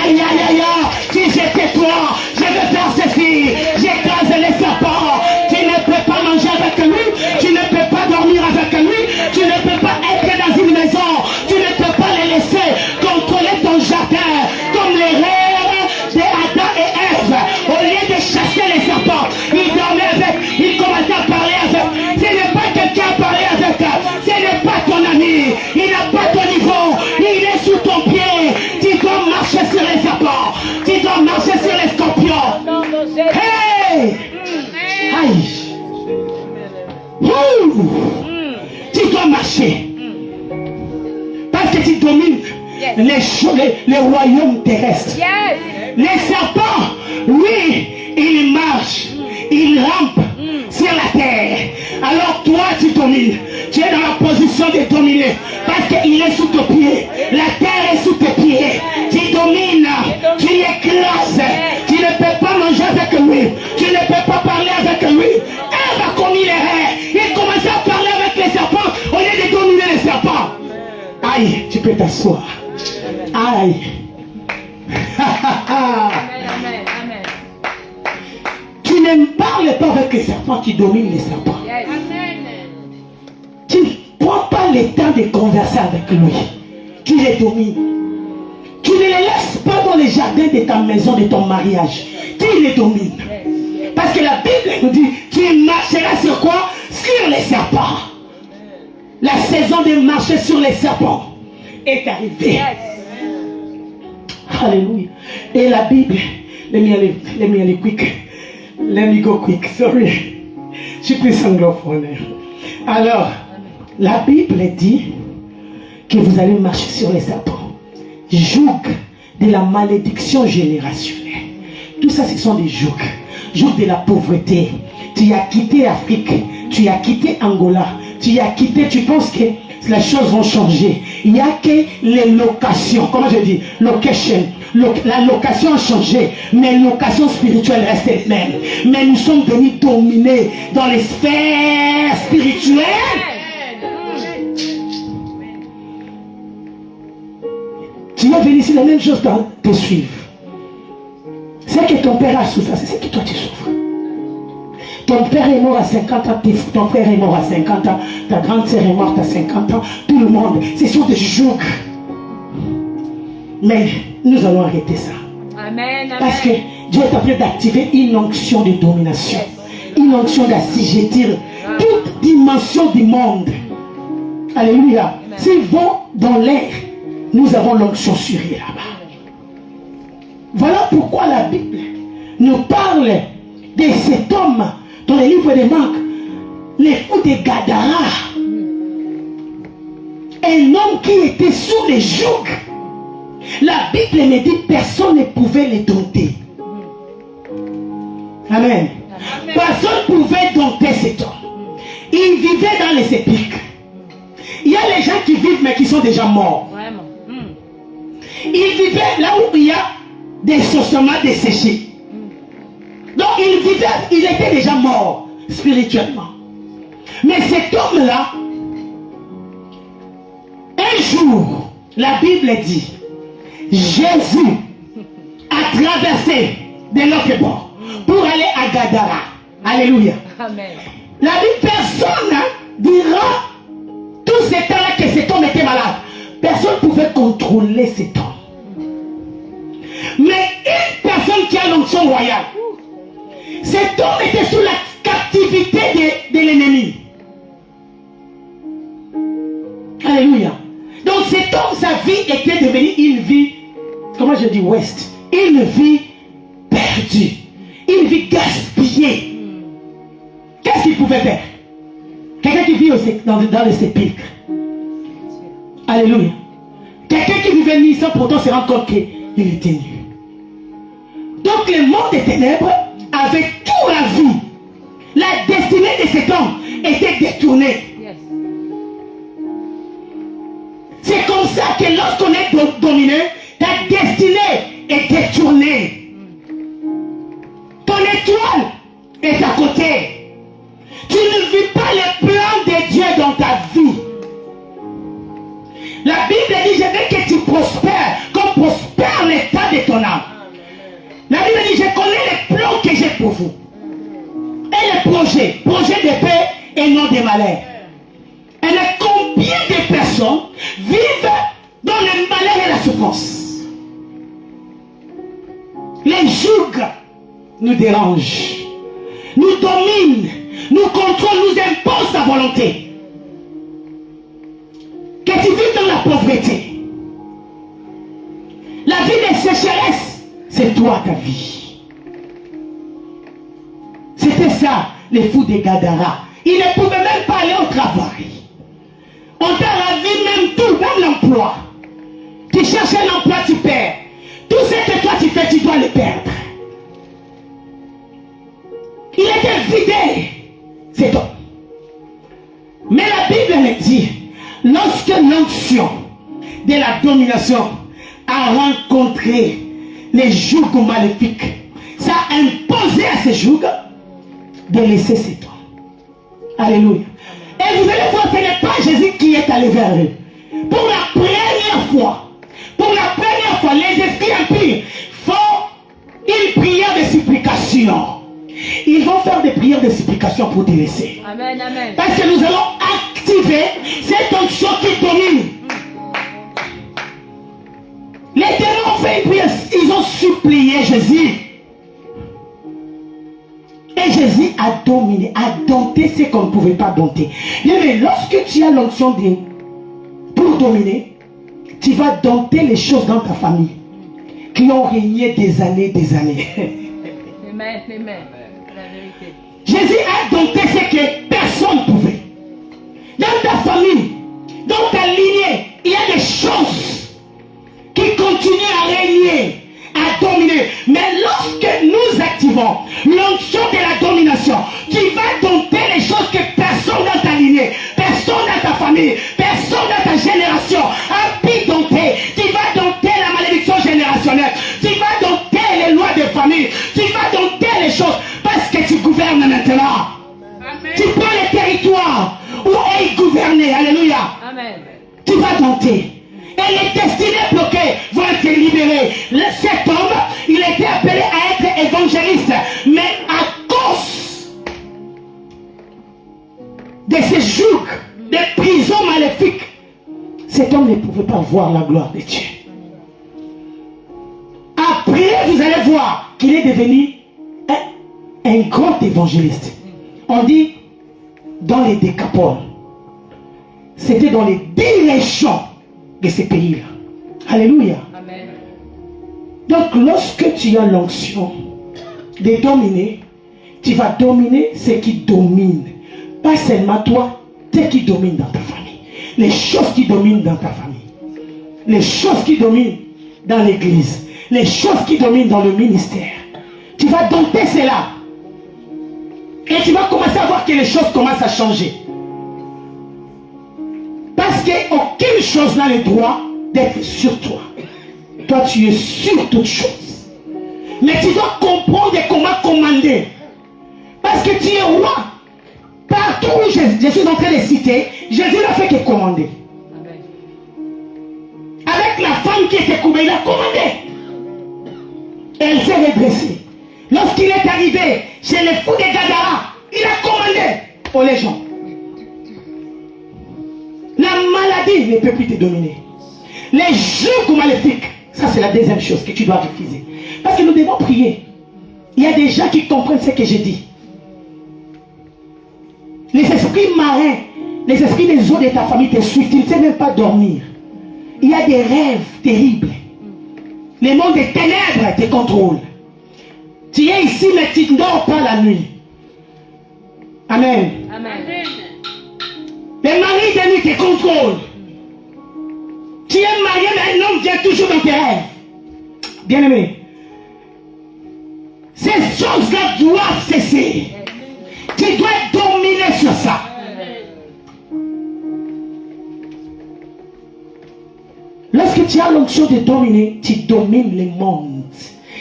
Aïe, aïe, aïe, aïe. Si j'étais toi, je vais faire ceci. J'écrase les serpents. Tu ne peux pas manger avec lui. Tu ne peux pas dormir avec lui. Tu ne peux pas être dans une maison. Tu ne peux pas les laisser contrôler ton jardin comme les rêves d'Adam et Ève. Au lieu de chasser les serpents, ils dormaient avec, ils commençaient à parler avec. Ce n'est pas quelqu'un à parler avec. Ce n'est pas ton ami. Il n'a pas ton niveau. Il est sous ton pied. Tu dois marcher sur les serpents. Tu dois marcher sur les scorpions. Hey! Aïe! Tu dois marcher. Parce que tu domines les royaumes terrestres. Les serpents, oui, ils marchent, ils rampent sur la terre. Alors toi, tu domines. Tu es dans la position de dominer. Parce qu'il est sous tes pieds. La terre est sous tes pieds. Tu domines. Tu l'écrases. Tu ne peux pas manger avec lui. Tu ne peux pas parler avec lui. Ève a commis l'erreur. Il commençait à parler avec les serpents au lieu de dominer les serpents. Aïe, tu peux t'asseoir. Aïe. Amen. Tu ne parles pas avec les serpents, tu domines les serpents. Tu ne prends pas le temps de converser avec lui. Tu les domines. Tu ne les laisses pas dans les jardins de ta maison, de ton mariage. Tu les domines. Parce que la Bible nous dit, tu marcheras sur quoi? Sur les serpents. La saison de marcher sur les serpents est arrivée. Alléluia. Et la Bible, let me quick. Let me go quick, sorry. Je suis plus anglophone. Alors, La Bible dit que vous allez marcher sur les serpents. Joug de la malédiction générationnelle. Tout ça, ce sont des jougs. Joug de la pauvreté. Tu as quitté l'Afrique, tu as quitté Angola, tu as quitté, tu penses que les choses vont changer. Il n'y a que les locations. Comment je dis? Location. La location a changé, mais la location spirituelle reste elle-même. Mais nous sommes venus dominer dans les sphères spirituelles. Tu es venu ici, la même chose te suivre. C'est que ton père a souffert, c'est ce que toi tu souffres. Ton père est mort à 50 ans, ton frère est mort à 50 ans, ta grande sœur est morte à 50 ans, tout le monde, ce sont des jougs. Mais nous allons arrêter ça. Amen, amen. Parce que Dieu est en train d'activer une onction de domination, une onction d'assujettir toute dimension du monde. Alléluia. S'ils vont dans l'air, nous avons l'onction sur eux là-bas. Voilà pourquoi la Bible nous parle de cet homme dans le livre de Marc, les fous de Gadara. Un homme qui était sous les jougs. La Bible me dit personne ne pouvait les dompter. Amen. Personne ne pouvait dompter cet homme. Il vivait dans les sépulcres. Il y a les gens qui vivent mais qui sont déjà morts. Vraiment. Il vivait là où il y a des ossements desséchés. Donc il vivait, il était déjà mort spirituellement. Mais cet homme-là, un jour, la Bible dit, Jésus a traversé de l'autre bord pour aller à Gadara. Alléluia. Amen. La Bible, personne dira tout ce temps-là que cet homme était malade. Personne ne pouvait contrôler cet homme. Mais une personne qui a l'onction royale, cet homme était sous la captivité de l'ennemi. Alléluia. Donc cet homme, sa vie était devenue une vie, comment je dis, ouest, une vie perdue, une vie gaspillée. Qu'est-ce qu'il pouvait faire? Quelqu'un qui vit dans les sépulcres. Alléluia. Quelqu'un qui vivait nu sans pourtant se rendre compte qu'il était nu. Donc le monde des ténèbres avait tout la vie. La destinée de cet homme était détournée. Yes. C'est comme ça que lorsqu'on est dominé, ta destinée est détournée. Ton étoile est à côté. Tu ne vis pas les plans de Dieu dans ta vie. La Bible dit, je veux que tu prospères comme prospère l'état de ton âme. La Bible dit, je connais les plans que j'ai pour vous. Et les projets de paix et non de malheur. Et combien de personnes vivent dans le malheur et la souffrance? Les jougs nous dérangent, nous dominent, nous contrôlent, nous imposent sa volonté. Que tu vis dans la pauvreté. La vie de sécheresse, c'est toi ta vie. C'était ça, les fous de Gadara. Ils ne pouvaient même pas aller au travail. On t'a ravi même tout, même l'emploi. Tu cherches un emploi, tu perds. Tout ce que toi tu fais, tu dois le perdre. Il était vidé, c'est tout. Mais la Bible me dit, lorsque l'onction de la domination a rencontré les jougs maléfiques, ça a imposé à ces jougs de laisser cet homme. Alléluia. Et vous allez voir, ce n'est pas Jésus qui est allé vers eux. Pour la première fois, les esprits impurs font une prière de supplication. Ils vont faire des prières de supplication pour te laisser. Amen, amen. Parce que nous allons activer cette onction qui domine. Les démons ont fait une prière, ils ont supplié Jésus. Et Jésus a dominé, a dompté ce qu'on ne pouvait pas dompter. Mais lorsque tu as l'onction pour dominer, tu vas dompter les choses dans ta famille qui ont régné des années. Amen, amen. La vérité. Jésus a dompté ce que personne ne pouvait. Dans ta famille, dominer. Personne dans ta famille, personne dans ta génération a pu dompter. Tu vas dompter la malédiction générationnelle. Tu vas dompter les lois de famille. Tu vas dompter les choses parce que tu gouvernes maintenant. Amen. Tu prends les territoires où est gouverné. Alléluia. Amen. Tu vas dompter. Et les destinées bloquées vont être libérées. Cet homme, il était appelé à être évangéliste. Mais à cause de ces jougs, des prisons maléfiques, cet homme ne pouvait pas voir la gloire de Dieu. Après, vous allez voir qu'il est devenu un grand évangéliste. On dit dans les décapoles. C'était dans les 10 régions de ces pays-là. Alléluia. Amen. Donc, lorsque tu as l'onction de dominer, tu vas dominer ce qui domine. Pas seulement toi, ce qui domine dans ta famille. Les choses qui dominent dans ta famille. Les choses qui dominent dans l'église. Les choses qui dominent dans le ministère. Tu vas dompter cela. Et tu vas commencer à voir que les choses commencent à changer. Parce qu'aucune chose n'a le droit d'être sur toi. Toi, tu es sur toute chose. Mais tu dois comprendre comment commander. Parce que tu es roi. Partout où je suis en train de citer, Jésus n'a fait que commander. Avec la femme qui était coupée, il a commandé. Et elle s'est redressée. Lorsqu'il est arrivé chez les fous de Gadara, il a commandé pour les gens. La maladie ne peut plus te dominer. Les jougs maléfiques, ça c'est la deuxième chose que tu dois refuser. Parce que nous devons prier. Il y a des gens qui comprennent ce que j'ai dit. Les esprits marins, les esprits des eaux de ta famille te suivent. Tu ne sais même pas dormir. Il y a des rêves terribles. Les mondes des ténèbres te contrôlent. Tu es ici, mais tu ne dors pas la nuit. Amen. Amen. Les maris de nuit te contrôlent. Tu es marié, mais un homme vient toujours dans tes rêves. Bien-aimé, ces choses-là doivent cesser. Tu dois dominer sur ça. Lorsque tu as l'onction de dominer, tu domines le monde.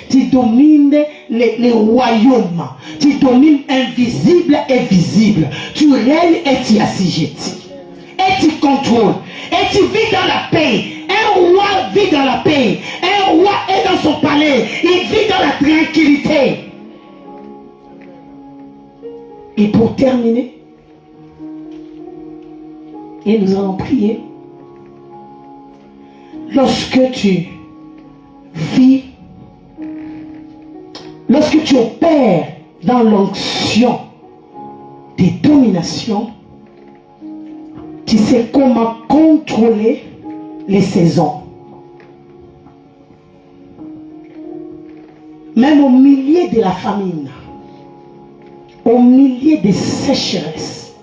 Tu domines les royaumes. Tu domines invisible et visible. Tu règnes et tu assujettis. Et tu contrôles. Et tu vis dans la paix. Un roi vit dans la paix. Un roi est dans son palais. Il vit dans la tranquillité. Et pour terminer, et nous allons prier. Lorsque tu vis, lorsque tu opères dans l'onction des dominations, tu sais comment contrôler les saisons. Même au milieu de la famine, au milieu des sécheresses,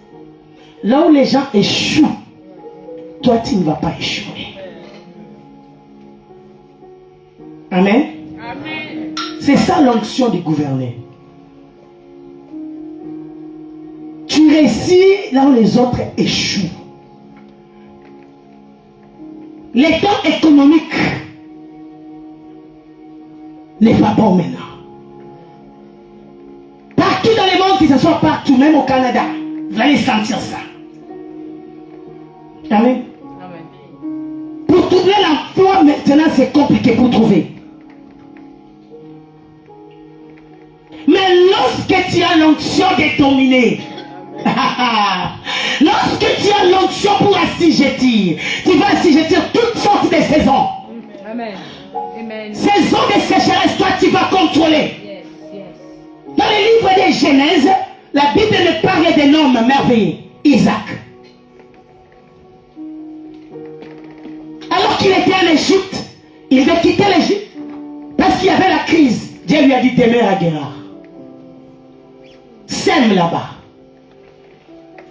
là où les gens échouent, toi tu ne vas pas échouer. Amen. Amen. C'est ça l'onction du gouverner. Tu réussis là où les autres échouent. Les temps économiques n'est pas bon maintenant. Partout dans le monde, que ce soit partout, même au Canada, vous allez sentir ça. Amen. Amen. Pour trouver l'emploi maintenant, c'est compliqué pour trouver. Mais lorsque tu as l'onction de dominer, lorsque tu as l'onction pour assujettir, tu vas assujettir toutes sortes de saisons. Amen. Amen. Saison de sécheresse, toi tu vas contrôler. Yes, yes. Dans le livre de Genèse, la Bible nous parle d'un homme merveilleux, Isaac. Alors qu'il était en Égypte, il veut quitter l'Égypte parce qu'il y avait la crise. Dieu lui a dit demeure à Guérard. Sème là-bas.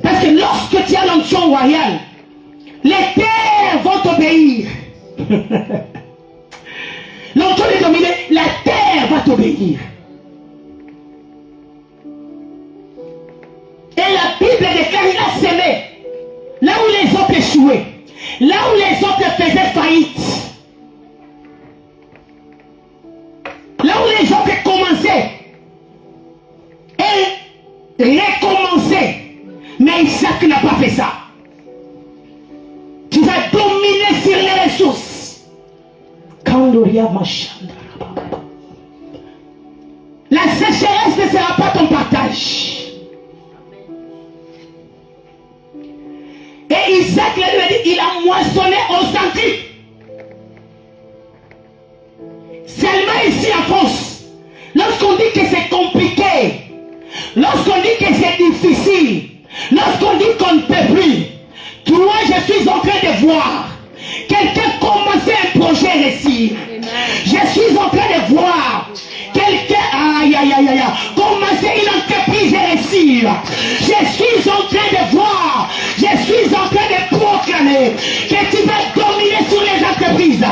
Parce que lorsque tu as l'onction royale, les terres vont t'obéir. L'onction est dominée, la terre va t'obéir. Et la Bible déclare, il a sémé échoué, là où les autres faisaient faillite, là où les autres commençaient et recommençaient, mais Isaac n'a pas fait ça. Tu vas dominer sur les ressources. La sécheresse ne sera pas ton partage. Et Isaac lui a dit, il a moissonné au centuple. Seulement ici en France, lorsqu'on dit que c'est compliqué, lorsqu'on dit que c'est difficile, lorsqu'on dit qu'on ne peut plus, toi je suis en train de voir quelqu'un commencer un projet réussir. Je suis en train de voir quelqu'un commencer une entreprise réussir. Je suis en train de voir, je suis en train de proclamer que tu vas dominer sur les entreprises.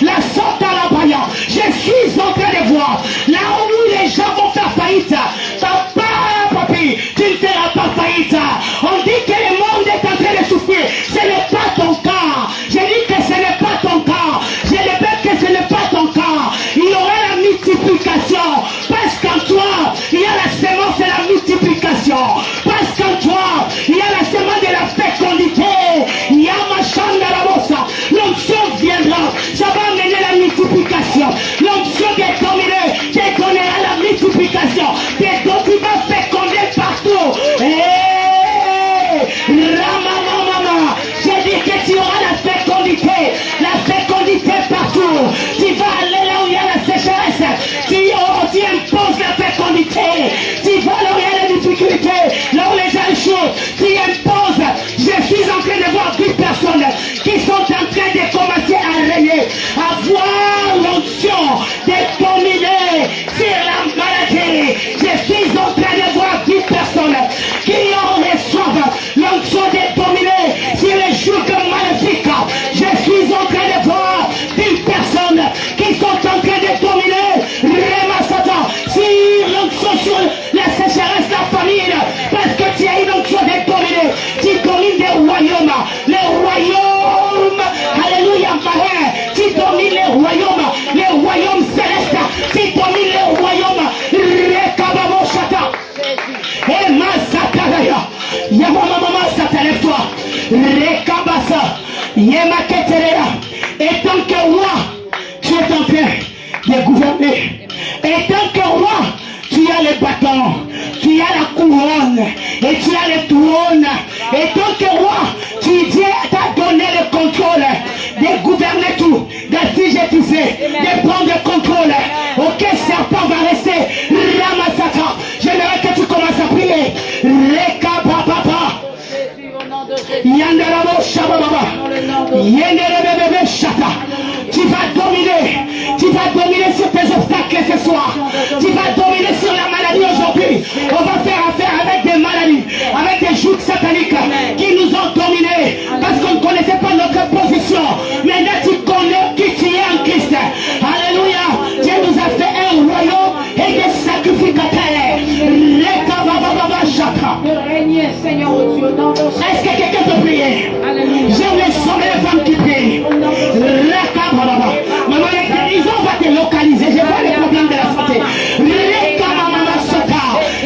La sorte à la baya. Je suis en train de voir là où les gens vont faire faillite. Papa, papi, tu ne feras pas faillite. On dit que le monde est en train de souffrir. Ce n'est pas ton cas. Je dis que ce n'est pas ton cas. Je répète que ce n'est pas ton cas. Il y aura la multiplication. Parce qu'en toi, il y a la semence de la multiplication. Parce qu'en toi, il y a la semence de la fécondité. Il y a ma chambre de la bossa. L'onction viendra. Ça va amener la multiplication. L'onction des dominés te donnera la multiplication. Des dons qui vont féconder partout. Ramamamama. J'ai dit que tu auras la fécondité partout. Tu vas aller là où il y a la sécheresse. Tu imposes la fécondité. Tu vas là où il y a la difficulté, là où les gens échouent. Tu imposes. Je suis en train de voir 10 personnes qui sont en train de commencer à régner, à voir l'onction de dominer sur la maladie. Je suis en train de voir 10 personnes qui en reçoivent l'onction de dominer sur les jours maléfiques. Je suis en train de voir 10 personnes qui sont en train de dominer Satan sur l'onction sur la sécheresse, la famine, parce que tu as une onction de dominer. Tu domines des royaumes, les royaumes, alléluia, marin. Tu domines les royaumes célestes. Tu domines les royaumes. Rekababo Shata. Et Masakaraya. Yamamama Sata, lève-toi. Rekabasa. Yemaketerea. Et tant que roi, tu es en train de gouverner. Et tant que roi, tu as les bâtons, tu as la couronne, et tu as le trône. Et tant que roi, Dieu t'a donné le contrôle de gouverner tout, d'afficher, de prendre le contrôle. Aucun serpent va rester. Ramasaka. J'aimerais que tu commences à prier. Reka papa. Yandarabo Shababa. Yenderebebe Shata. Tu vas dominer sur tes obstacles ce soir. Tu vas dominer sur la maladie aujourd'hui. On va faire affaire avec des maladies, avec des jougs sataniques qui nous ont dominés parce qu'on ne connaissait pas notre position. Maintenant tu connais qui tu es en Christ. Alléluia. Dieu nous a fait un royaume et des sacrificateurs. De régner, Seigneur Dieu, dans nos... Est-ce que quelqu'un peut prier? J'aime les sommes et les femmes qui prient. Maman, les guérisons vont te localiser. Je vois les problèmes de la santé.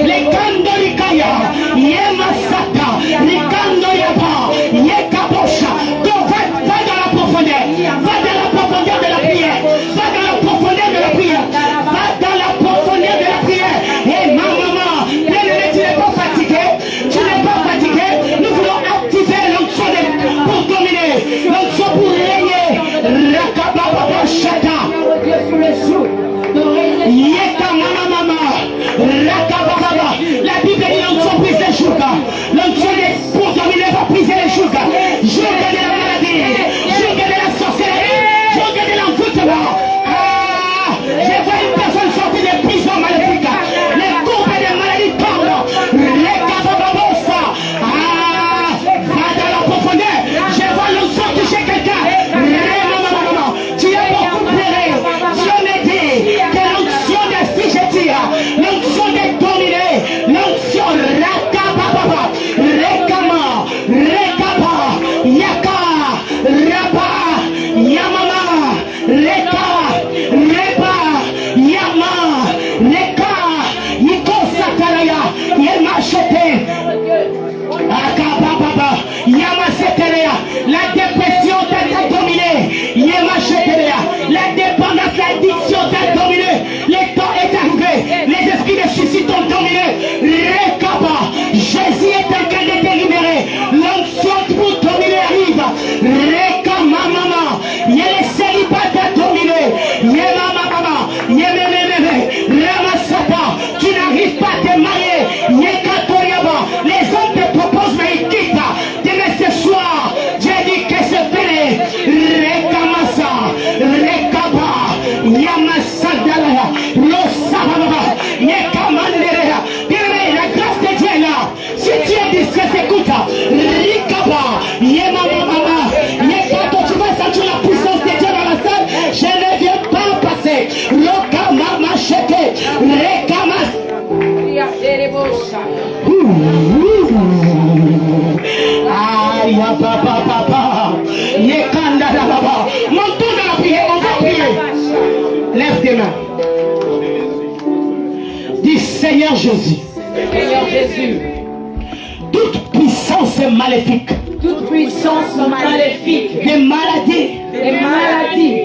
Les Kandorikaya, Yemasata, les Kandoyaba, Yekabosha. Donc va dans la profondeur. Va dans la profondeur de la prière. Va dans la profondeur de la prière. Va dans la profondeur de la prière. Et ma maman, bien-aimé, tu n'es pas fatigué. Tu n'es pas fatigué. Nous voulons activer l'onction pour dominer. L'onction pour régner. Rakababa Shata. Yeka mama. Rakababa. La Bible dit l'onction brise les jours. L'onction pour dominer maléfique, toute puissance maléfique, des maladies des maladies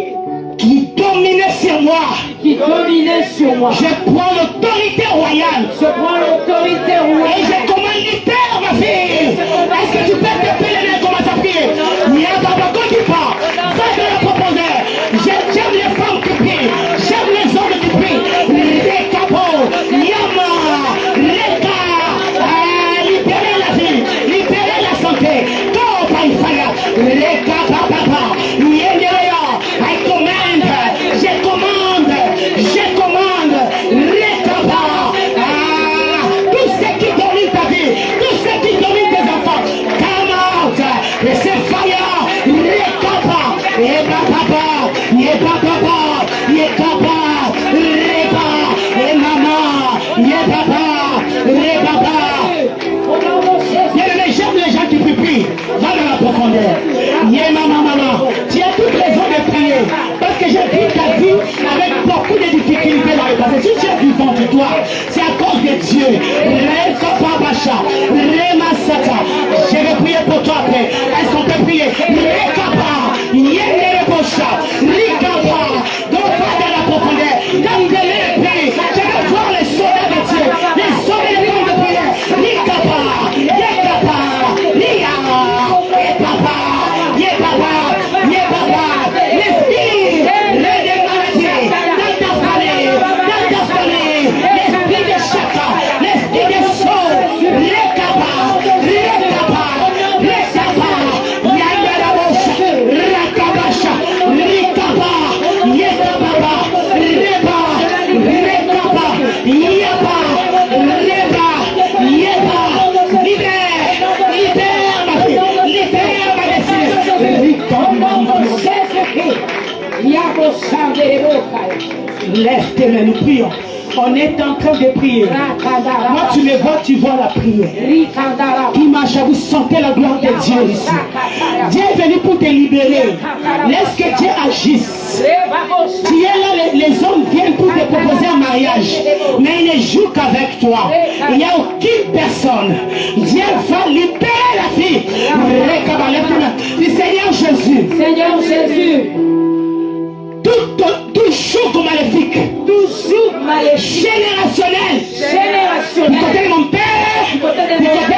qui dominaient sur moi, qui dominaient sur moi. je prends l'autorité royale Je prends l'autorité et royale. je commande libère ma fille. Est-ce que tu peux te péler et commencer à prier? Niababa, quand tu pars, va de la proposer. J'aime les femmes qui prient, j'aime les hommes qui prient. Les capos, Yama, Reka, libérer la vie, libérer la santé. Go, Païfaya, Reka, Papa, Yenderea, I command, je commande, Reka, tout ce qui domine ta vie, tout ce qui domine tes enfants, come out, et c'est fire, Reka, Papa, et maman, j'aime les gens qui prient, va dans la profondeur. Maman, tu as toutes raison de prier, parce que j'ai vu ta vie avec beaucoup de difficultés dans le passé. Si tu es vivant de toi, c'est à cause de Dieu. Je vais prier pour toi après. Est-ce qu'on peut prier? Donc va dans la profondeur. Quand vous allez prier, je vais voir les soldats de Dieu, les soldats de Dieu de prière. L'esprit des maladies dans ta famille, l'esprit de chacun, l'esprit des sauts, les capas, lève tes mains, nous prions. On est en train de prier. Moi, tu me vois, tu vois la prière. Vous sentez la gloire de Dieu ici. Dieu est venu pour te libérer. Laisse que Dieu agisse. Tu es là, les hommes viennent pour te proposer un mariage, mais ils ne jouent qu'avec toi. Il n'y a aucune personne. Dieu va libérer la fille. Du Seigneur Jésus. Seigneur Jésus. Tout joug maléfique, Générationnel. Du côté de mon père, du côté